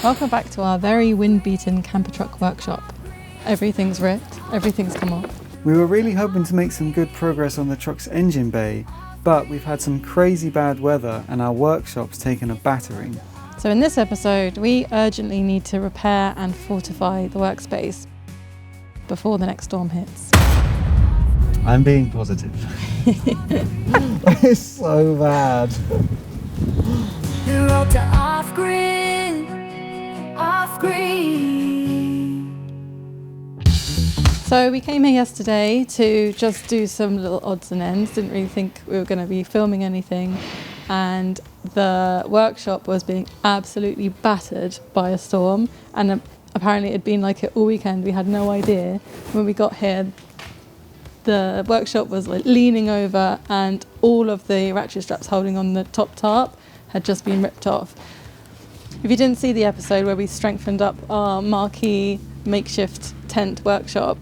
Welcome back to our very wind-beaten camper truck workshop. Everything's ripped, everything's come off. We were really hoping to make some good progress on the truck's engine bay, but we've had some crazy bad weather and our workshop's taken a battering. So in this episode, we urgently need to repair and fortify the workspace before the next storm hits. I'm being positive. It's so bad. The road to off-grid, off-grid. So we came here yesterday to just do some little odds and ends. Didn't really think we were going to be filming anything. And the workshop was being absolutely battered by a storm. And apparently it had been like it all weekend. We had no idea. When we got here, the workshop was like leaning over and all of the ratchet straps holding on the top tarp had just been ripped off. If you didn't see the episode where we strengthened up our marquee makeshift tent workshop,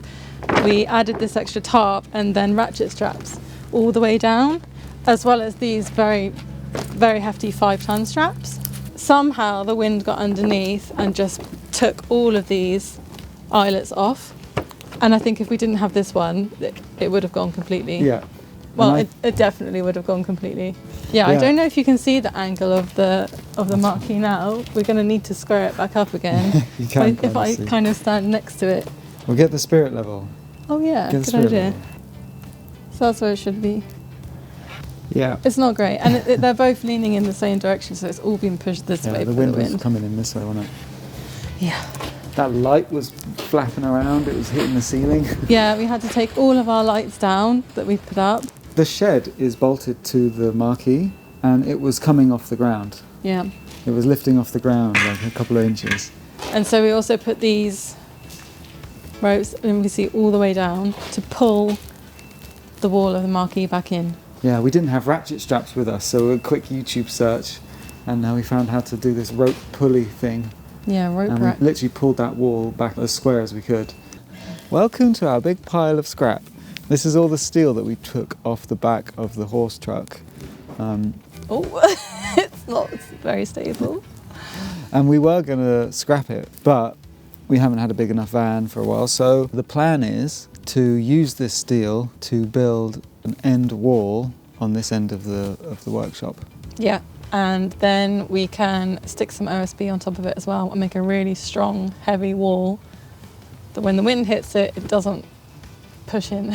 we added this extra tarp and then ratchet straps all the way down, as well as these very, very hefty 5-ton straps. Somehow the wind got underneath and just took all of these eyelets off. And I think if we didn't have this one, it would have gone completely. Yeah. Well, it definitely would have gone completely. Yeah, I don't know if you can see the angle of the marquee now. We're going to need to square it back up again. You can if I kind of stand next to it. We'll get the spirit level. Oh yeah, Get the good spirit idea. level. So that's where it should be. Yeah. It's not great, and they're both leaning in the same direction, so it's all been pushed this way. The wind was coming in this way, wasn't it? Yeah. That light was flapping around, it was hitting the ceiling. Yeah, we had to take all of our lights down that we put up. The shed is bolted to the marquee and it was coming off the ground. Yeah. It was lifting off the ground like a couple of inches. And so we also put these ropes, and we see all the way down, to pull the wall of the marquee back in. Yeah, we didn't have ratchet straps with us, so a quick YouTube search and now we found how to do this rope pulley thing. Yeah, rope And we rack. literally pulled that wall back as square as we could. Welcome to our big pile of scrap. This is all the steel that we took off the back of the horse truck. It's not very stable. And we were going to scrap it, but we haven't had a big enough van for a while. So the plan is to use this steel to build an end wall on this end of the workshop. Yeah, and then we can stick some OSB on top of it as well and make a really strong, heavy wall that when the wind hits it, it doesn't push in.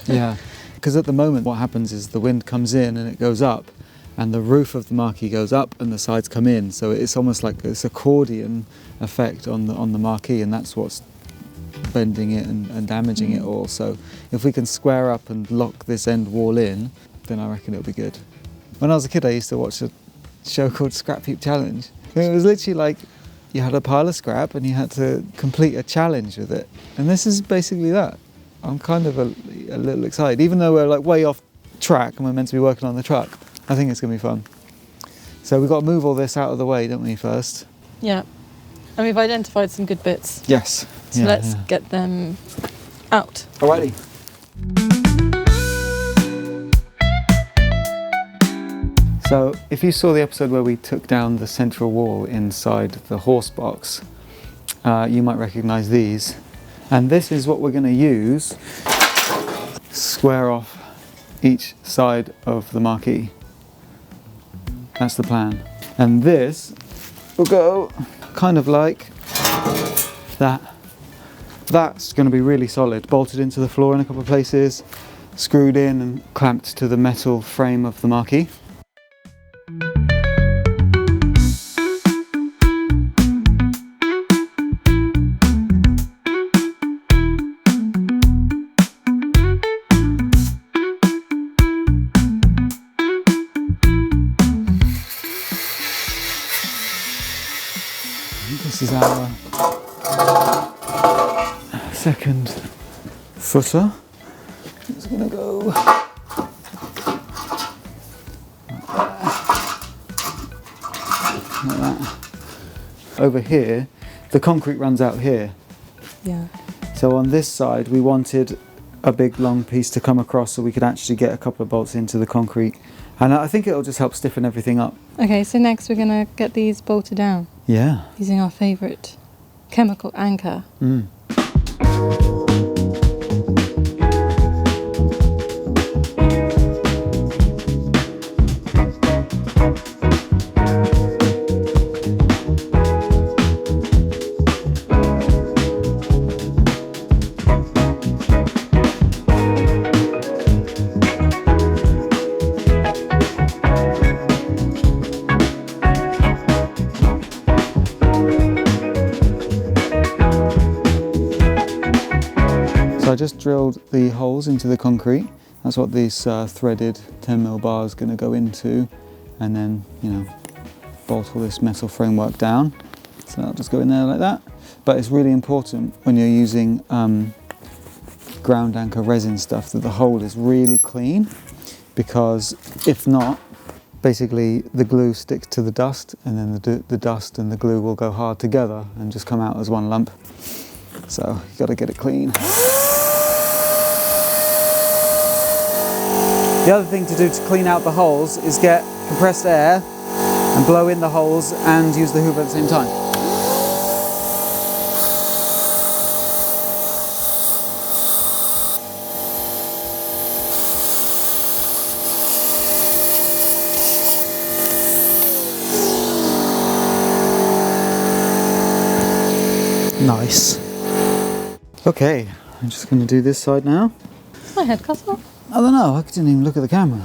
Yeah, because at the moment what happens is the wind comes in and it goes up and the roof of the marquee goes up and the sides come in, so it's almost like this accordion effect on the marquee, and that's what's bending it and damaging it all. So if we can square up and lock this end wall in, then I reckon it'll be good. When I was a kid I used to watch a show called Scrap Heap Challenge. It was literally like you had a pile of scrap and you had to complete a challenge with it, and this is basically that. I'm kind of a little excited, even though we're like way off track and we're meant to be working on the truck. I think it's going to be fun. So we've got to move all this out of the way, don't we, first? Yeah, and we've identified some good bits. Yes. So let's get them out. Alrighty. So if you saw the episode where we took down the central wall inside the horse box, you might recognise these. And this is what we're going to use to square off each side of the marquee. That's the plan. And this will go kind of like that. That's going to be really solid, bolted into the floor in a couple of places, screwed in and clamped to the metal frame of the marquee. This is our second footer. It's going to go like that. Over here, the concrete runs out here. Yeah. So on this side, we wanted a big long piece to come across so we could actually get a couple of bolts into the concrete. And I think it'll just help stiffen everything up. Okay, so next we're going to get these bolted down. Yeah. Using our favourite chemical anchor. Mm. So I just drilled the holes into the concrete. That's what this threaded 10mm bar is going to go into, and then, you know, bolt all this metal framework down. So I'll just go in there like that. But it's really important when you're using ground anchor resin stuff that the hole is really clean, because if not, basically the glue sticks to the dust, and then the dust and the glue will go hard together and just come out as one lump. So you've got to get it clean. The other thing to do to clean out the holes is get compressed air and blow in the holes and use the hoover at the same time. Nice. Okay, I'm just going to do this side now. Is my head cut off? I don't know, I didn't even look at the camera.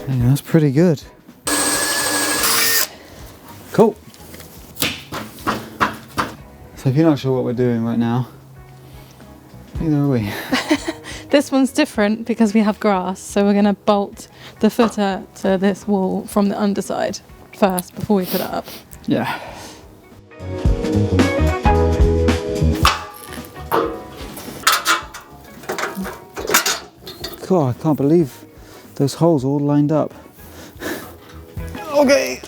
Yeah, that's pretty good. Cool. So if you're not sure what we're doing right now, neither are we. This one's different because we have grass, so we're going to bolt the footer to this wall from the underside first before we put it up. Yeah. Cool, I can't believe those holes all lined up. Okay.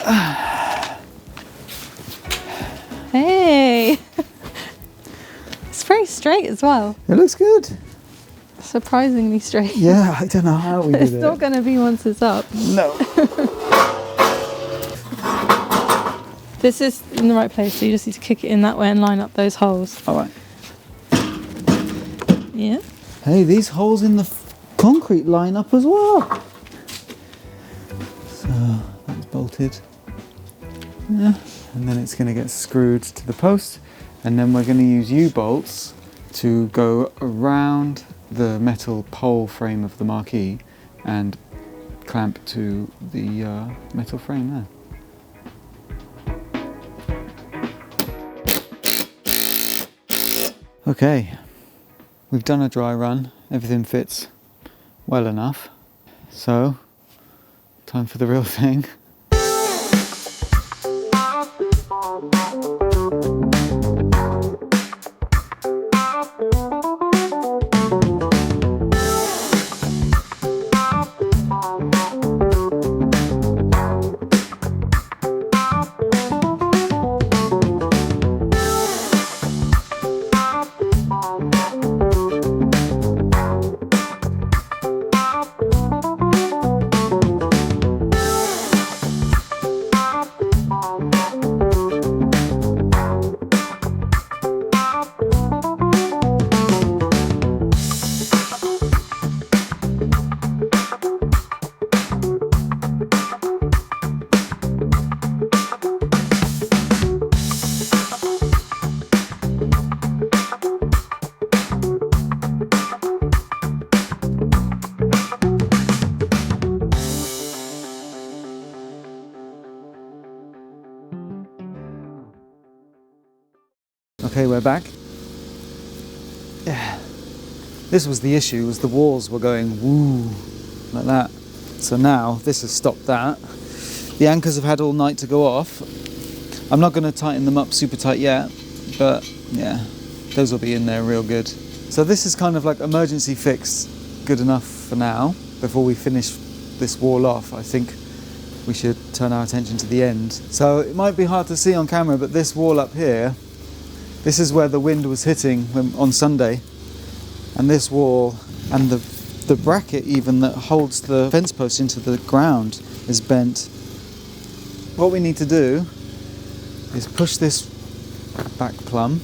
Hey! It's very straight as well. It looks good. Surprisingly straight. Yeah, I don't know how we did It's it. not going to be once it's up. No. This is in the right place, so you just need to kick it in that way and line up those holes. All right. Yeah. Hey, these holes in the concrete line up as well. So that's bolted. Yeah. And then it's going to get screwed to the post, and then we're going to use U-bolts to go around the metal pole frame of the marquee and clamp to the metal frame there. Okay, we've done a dry run, everything fits well enough, so time for the real thing. Okay, we're back. Yeah. This was the issue, was the walls were going woo, like that. So now this has stopped that. The anchors have had all night to go off. I'm not going to tighten them up super tight yet, but yeah, those will be in there real good. So this is kind of like emergency fix, good enough for now. Before we finish this wall off, I think we should turn our attention to the end. So it might be hard to see on camera, but this wall up here, this is where the wind was hitting on Sunday. And this wall and the bracket even that holds the fence post into the ground is bent. What we need to do is push this back plumb,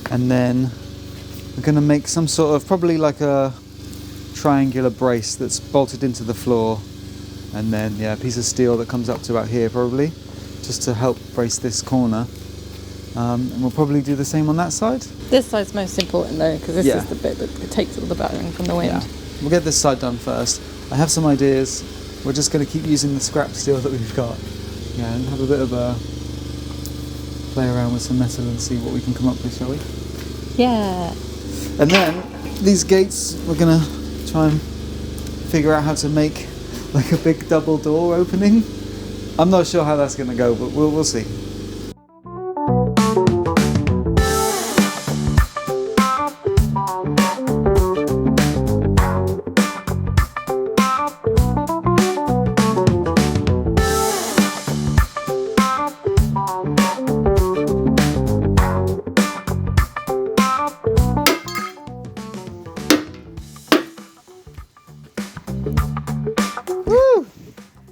and then we're going to make some sort of, probably like a triangular brace that's bolted into the floor, and then a piece of steel that comes up to about here probably, just to help brace this corner. And we'll probably do the same on that side. This side's most important though, because this is the bit that takes all the battering from the wind. Yeah. We'll get this side done first. I have some ideas. We're just going to keep using the scrap steel that we've got. Yeah, and have a bit of a play around with some metal and see what we can come up with, shall we? Yeah. And then these gates, we're going to try and figure out how to make like a big double door opening. I'm not sure how that's going to go, but we'll see.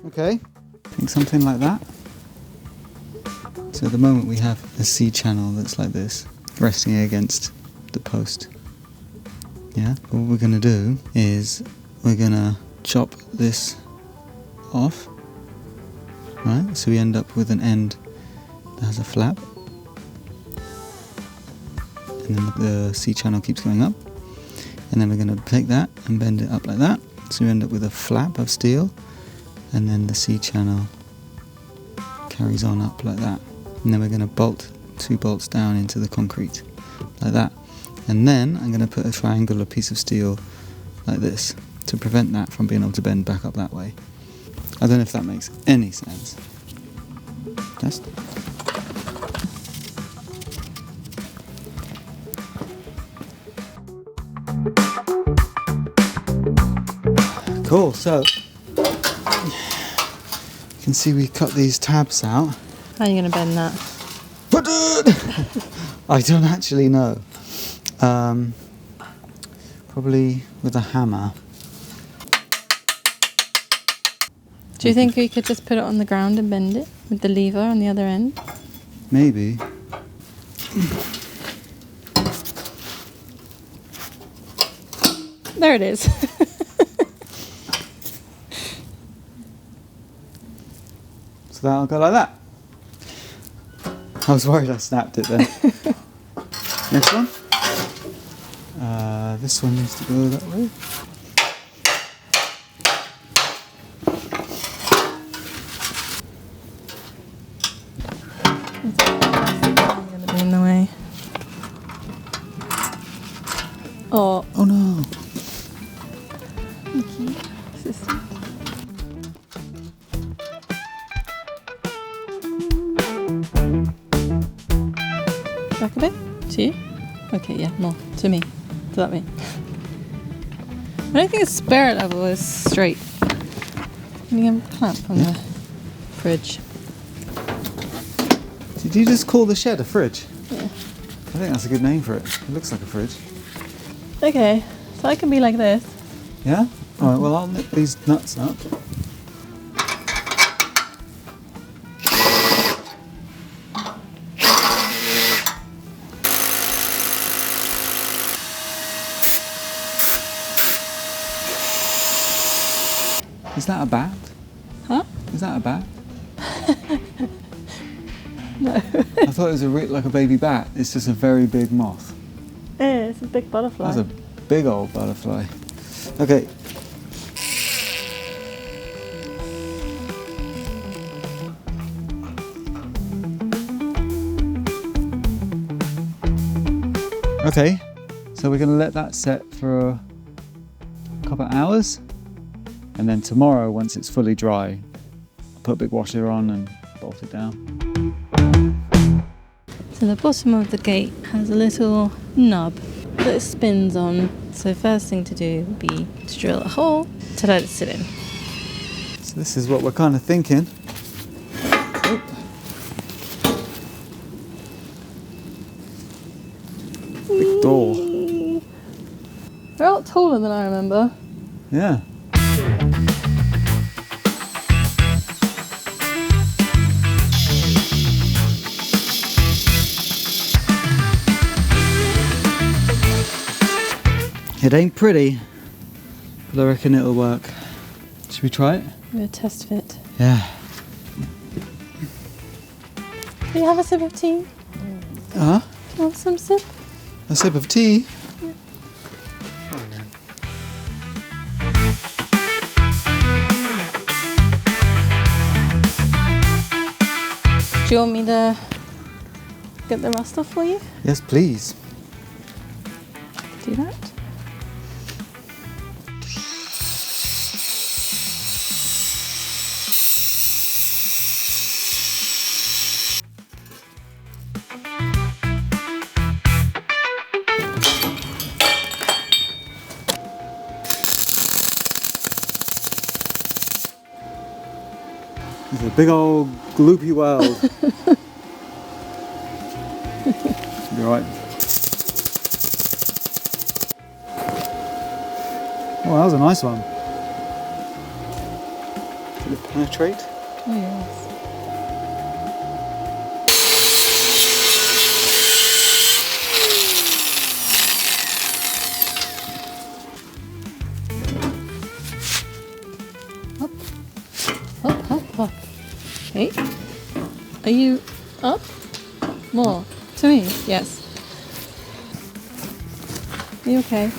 Okay, I think something like that. So at the moment we have a C channel that's like this, resting against the post. Yeah, what we're going to do is we're going to chop this off, right? So we end up with an end that has a flap. And then the C channel keeps going up. And then we're going to take that and bend it up like that. So we end up with a flap of steel. And then the C channel carries on up like that. And then we're going to bolt 2 bolts down into the concrete like that. And then I'm going to put a triangular piece of steel like this to prevent that from being able to bend back up that way. I don't know if that makes any sense. Test. Cool, so you can see we cut these tabs out. How are you going to bend that? I don't actually know. Probably with a hammer. Do you think we could just put it on the ground and bend it with the lever on the other end? Maybe. There it is. So that'll go like that. I was worried I snapped it then. Next one. This one needs to go that way. I'm going to be in the way. Oh no. System. Back a bit? To you? Okay, yeah, more. To me. To that way. I don't think the spirit level is straight. Can you get a clamp on the fridge? Did you just call the shed a fridge? Yeah. I think that's a good name for it. It looks like a fridge. Okay, so I can be like this. Yeah? Alright, well I'll nip these nuts up. Is that a bat? Huh? Is that a bat? No. I thought it was like a baby bat. It's just a very big moth. Yeah, it's a big butterfly. That's a big old butterfly. Okay. Okay, so we're going to let that set for a couple of hours, and then tomorrow, once it's fully dry, I'll put a big washer on and bolt it down. So the bottom of the gate has a little nub, put its spins on. So first thing to do would be to drill a hole to let it sit in. So this is what we're kind of thinking. Oh. Big door. They're a lot taller than I remember. Yeah. It ain't pretty, but I reckon it'll work. Should we try it? We'll test fit. Yeah. Can you have a sip of tea? Uh-huh. Do you want some sip? A sip of tea? Yeah. Do you want me to get the rust off for you? Yes, please. Do that. It's a big old gloopy world. Should be alright. Oh, that was a nice one. Did it penetrate? Oh yes. Up, up, up, up. Hey, are you up? More to me? Yes. Are you okay?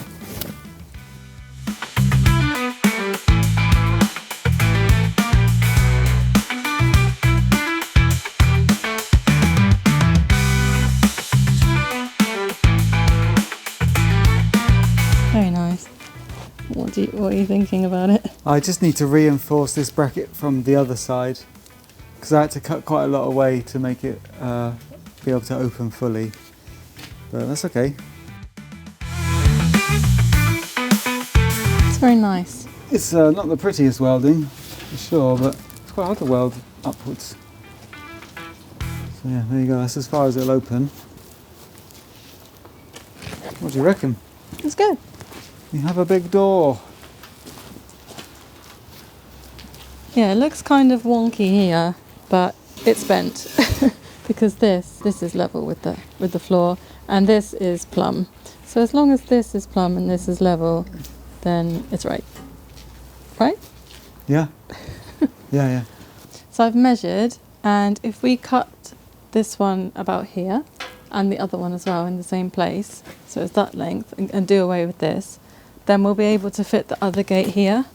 Very nice. What are you thinking about it? I just need to reinforce this bracket from the other side because I had to cut quite a lot away to make it be able to open fully. But that's okay. It's very nice. It's not the prettiest welding, for sure, but it's quite hard to weld upwards. So yeah, there you go. That's as far as it'll open. What do you reckon? It's good. You have a big door. Yeah, it looks kind of wonky here, but it's bent because this is level with the floor, and this is plumb. So as long as this is plumb and this is level, then it's right. Right? Yeah. Yeah. So I've measured, and if we cut this one about here and the other one as well in the same place, so it's that length, and do away with this, then we'll be able to fit the other gate here,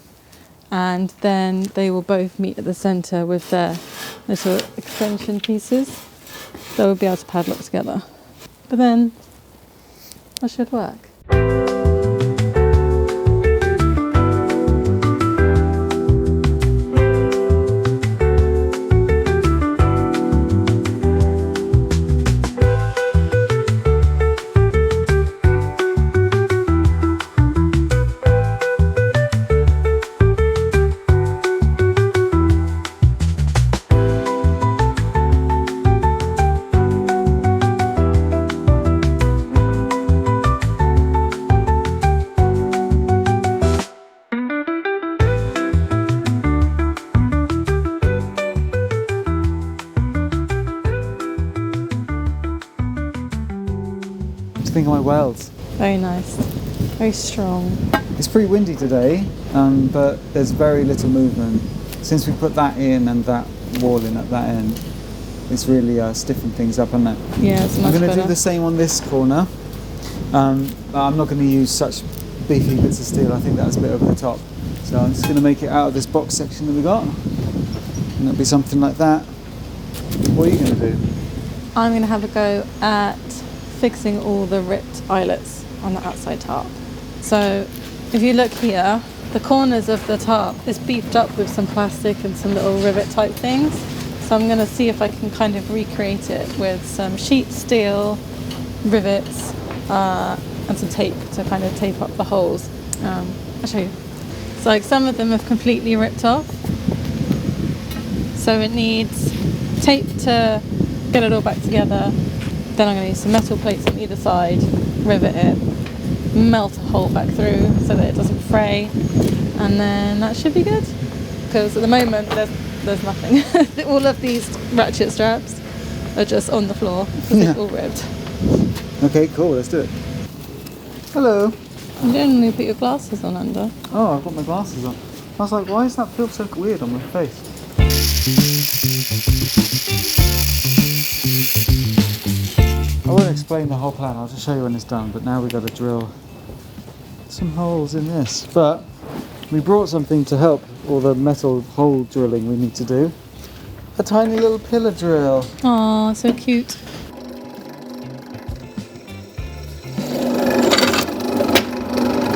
and then they will both meet at the centre with their little extension pieces. So we'll be able to padlock together. But then that should work. Think of my welds. Very nice. Very strong. It's pretty windy today, but there's very little movement. Since we put that in and that wall in at that end, it's really stiffened things up, hasn't it? Yeah, it's much I'm going to better. do the same on this corner. But I'm not going to use such beefy bits of steel. I think that's a bit over the top. So I'm just going to make it out of this box section that we got. And it'll be something like that. What are you going to do? I'm going to have a go at fixing all the ripped eyelets on the outside tarp. So if you look here, the corners of the tarp is beefed up with some plastic and some little rivet type things. So I'm going to see if I can kind of recreate it with some sheet steel, rivets, and some tape to kind of tape up the holes. I'll show you. So like some of them have completely ripped off, so it needs tape to get it all back together. Then I'm going to use some metal plates on either side, rivet it, melt a hole back through so that it doesn't fray, and then that should be good, because at the moment there's nothing. All of these ratchet straps are just on the floor because it's all ripped. Okay, cool, let's do it. Hello. You don't need to put your glasses on under. Oh, I've got my glasses on. I was like, why does that feel so weird on my face? I won't explain the whole plan, I'll just show you when it's done, but now we've got to drill some holes in this. But we brought something to help all the metal hole drilling we need to do. A tiny little pillar drill. Aw, so cute.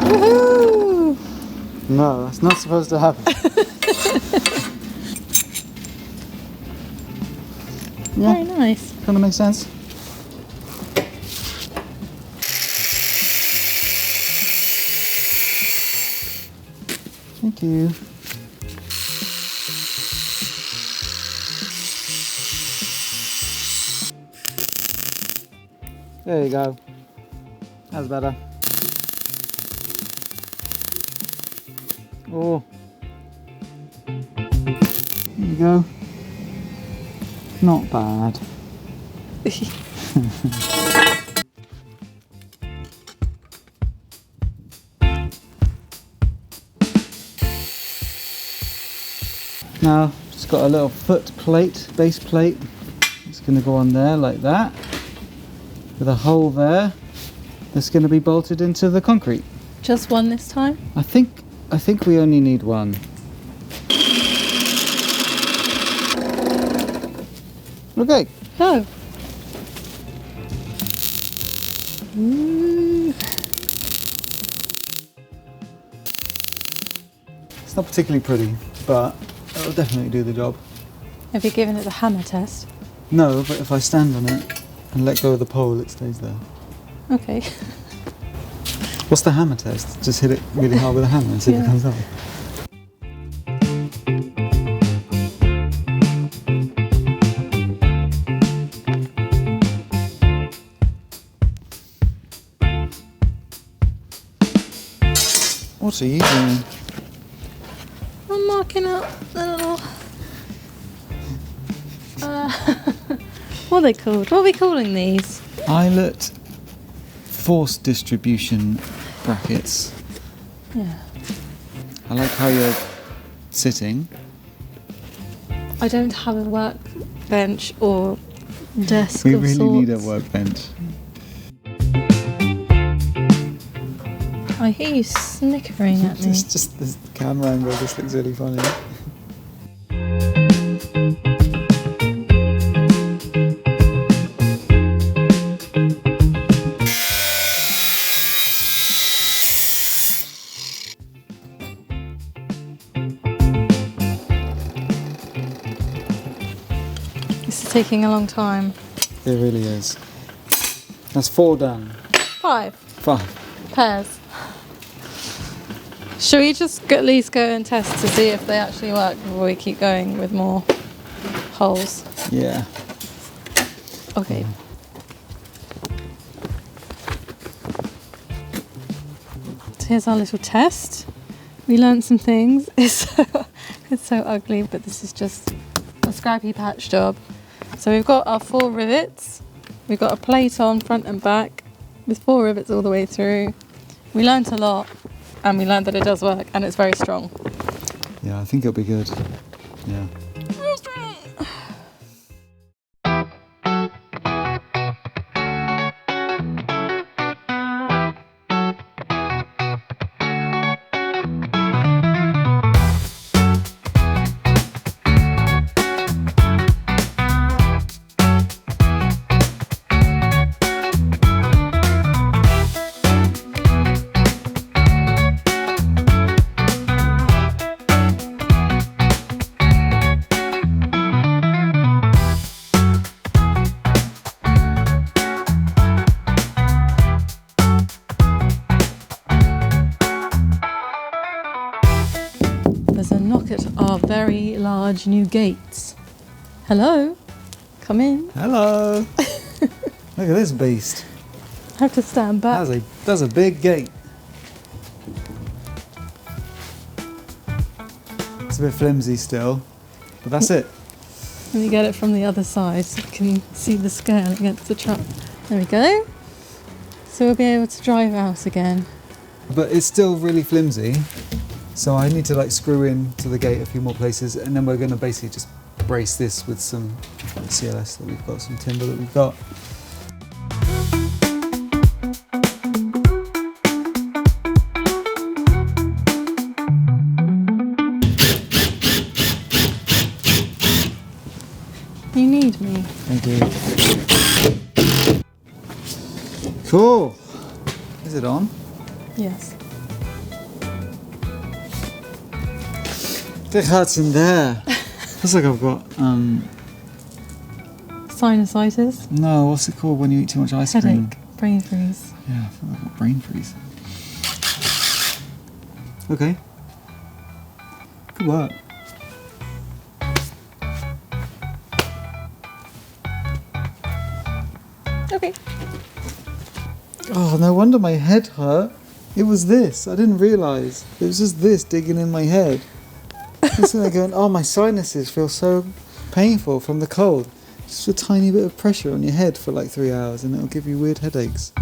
Woohoo! No, that's not supposed to happen. Yeah, Very nice. kind of makes sense. Thank you. There you go. That's better. Oh. There you go. Not bad. Now, just got a little foot plate, base plate. It's going to go on there like that, with a hole there that's going to be bolted into the concrete. Just one this time? I think we only need one. Okay. Go. Ooh. It's not particularly pretty, but it'll definitely do the job. Have you given it the hammer test? No, but if I stand on it and let go of the pole, it stays there. Okay. What's the hammer test? Just hit it really hard with a hammer and see if it comes up. What are you doing? I'm marking out the little... what are they called? What are we calling these? Eyelet force distribution brackets. Yeah. I like how you're sitting. I don't have a workbench or desk We of really sorts. need a workbench. I hear you snickering at me. It's just this camera angle just looks really funny. This is taking a long time. It really is. That's 4 done. 5 5. pairs. Shall we just at least go and test to see if they actually work before we keep going with more holes? Yeah. Okay. So here's our little test. We learned some things. It's so ugly, but this is just a scrappy patch job. So we've got our 4 rivets. We've got a plate on front and back with 4 rivets all the way through. We learnt a lot, and we learned that it does work, and it's very strong. Yeah, I think it'll be good. Yeah. There's a knock at our very large new gates. Hello? Come in. Hello. Look at this beast. I have to stand back. That's a big gate. It's a bit flimsy still, but that's it. Let me get it from the other side so you can see the scale against the truck. There we go. So we'll be able to drive out again. But it's still really flimsy, so I need to like screw in to the gate a few more places, and then we're going to basically just brace this with some CLS that we've got, some timber that we've got. You need me. Thank you. Cool. Is it on? Yes. 𝐿𝐻𝐿𝐫𝐿𝐫𝐿. Feels like I've got Sinusitis. no, what's it called when you eat too much ice cream? Headache. Brain freeze. Yeah, I feel like I've got brain freeze. Okay. Good work. Okay. Oh, no wonder my head hurt. It was this. I didn't realise. It was just this digging in my head. It's like going, oh, my sinuses feel so painful from the cold. Just a tiny bit of pressure on your head for like 3 hours and it'll give you weird headaches.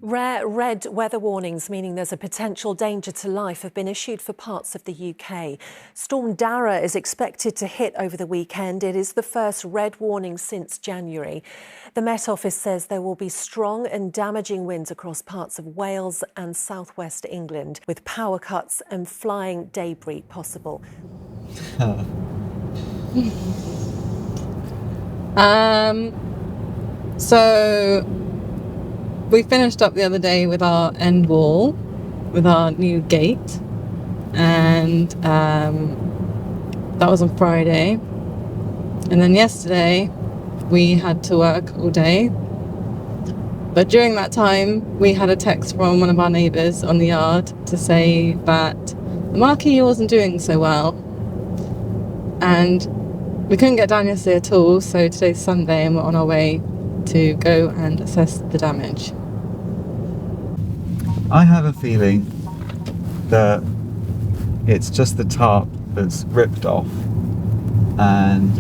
Rare red weather warnings, meaning there's a potential danger to life, have been issued for parts of the UK. Storm Darragh is expected to hit over the weekend. It is the first red warning since January. The Met Office says there will be strong and damaging winds across parts of Wales and southwest England, with power cuts and flying debris possible. So we finished up the other day with our end wall, with our new gate, and that was on Friday. And then yesterday we had to work all day. But during that time we had a text from one of our neighbours on the yard to say that the marquee wasn't doing so well. And we couldn't get down yesterday at all, so today's Sunday and we're on our way to go and assess the damage. I have a feeling that it's just the tarp that's ripped off and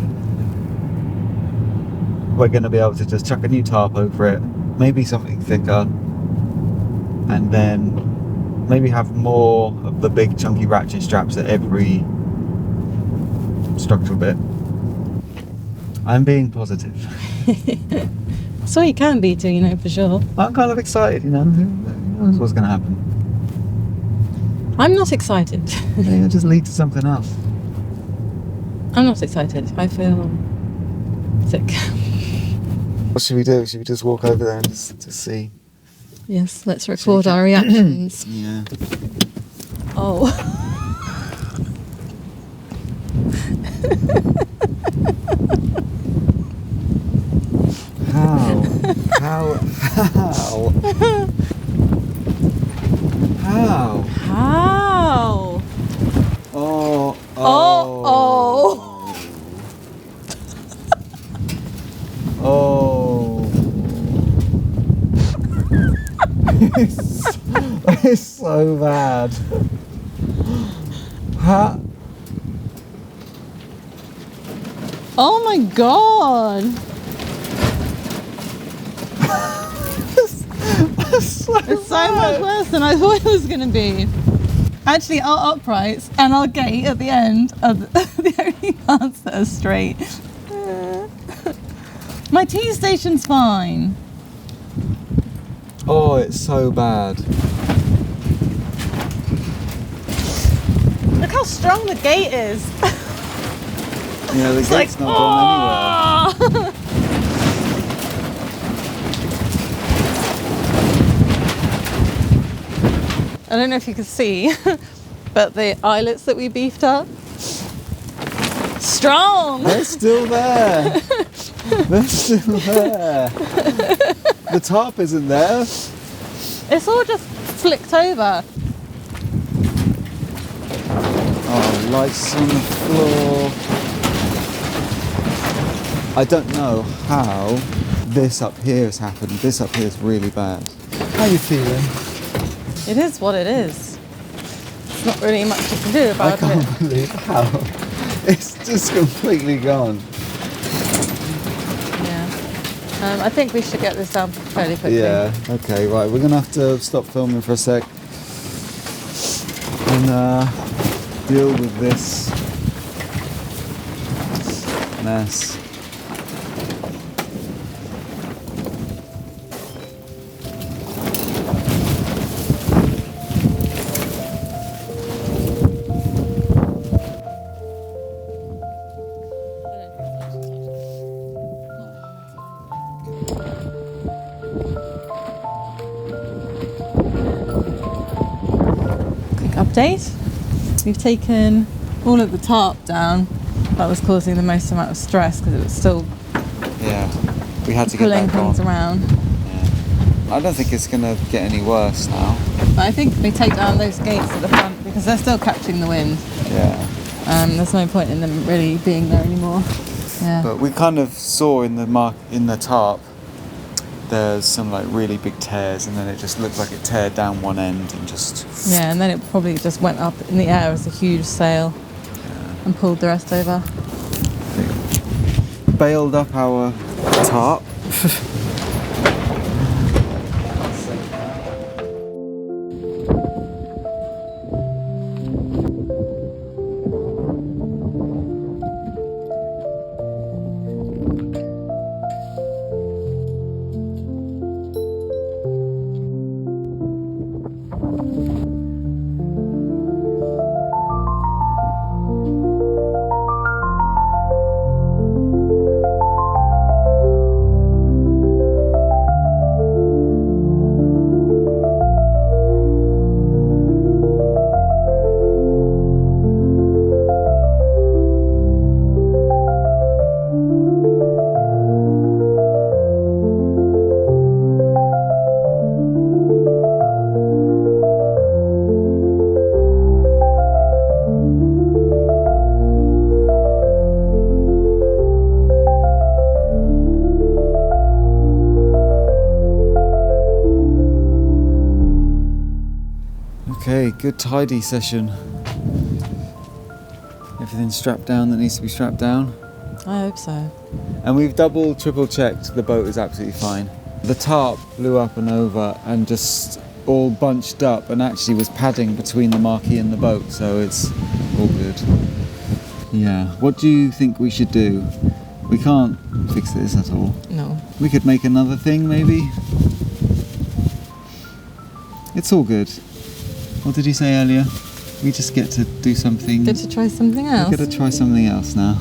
we're going to be able to just chuck a new tarp over it, maybe something thicker, and then maybe have more of the big chunky ratchet straps at every structural bit. I'm being positive. So you can be too, you know, for sure. I'm kind of excited, you know. Who knows what's going to happen? I'm not excited. It'll just lead to something else. I'm not excited. I feel sick. What should we do? Should we just walk over there and just see? Yes, let's record our reactions. Yeah. Oh. How? How? Oh. Oh. Oh. It's so bad. Ha. Oh my god. It's so much worse than I thought it was going to be. Actually, our uprights and our gate at the end are the only parts that are straight. My tea station's fine. Oh, it's so bad. Look how strong the gate is. Yeah, the gate's not gone anywhere. I don't know if you can see, but the eyelets that we beefed up, strong. They're still there. They're still there. The top isn't there. It's all just flicked over. Oh, lights on the floor. I don't know how this up here has happened. This up here is really bad. How are you feeling? It is what it is. There's not really much you can do about I can't believe how. It's just completely gone. Yeah. I think we should get this down fairly quickly. Yeah, okay, right. We're going to have to stop filming for a sec and deal with this mess. Update. We've taken all of the tarp down. That was causing the most amount of stress because it was still we had to get pulling that gone. things around. Yeah. I don't think it's going to get any worse now. But I think we take down those gates at the front because they're still catching the wind. Yeah. There's no point in them really being there anymore. Yeah. But we kind of saw in the tarp there's some like really big tears, and then it just looked like it teared down one end and just... Yeah, and then it probably just went up in the air as a huge sail and pulled the rest over. Bailed up our tarp. Okay, good tidy session. Everything's strapped down that needs to be strapped down. I hope so. And we've triple checked the boat is absolutely fine. The tarp blew up and over and just all bunched up and actually was padding between the marquee and the boat, so it's all good. Yeah, what do you think we should do? We can't fix this at all. No. We could make another thing maybe. It's all good. What did you say earlier? We just get to do something. Get to try something else. We get to try something else now.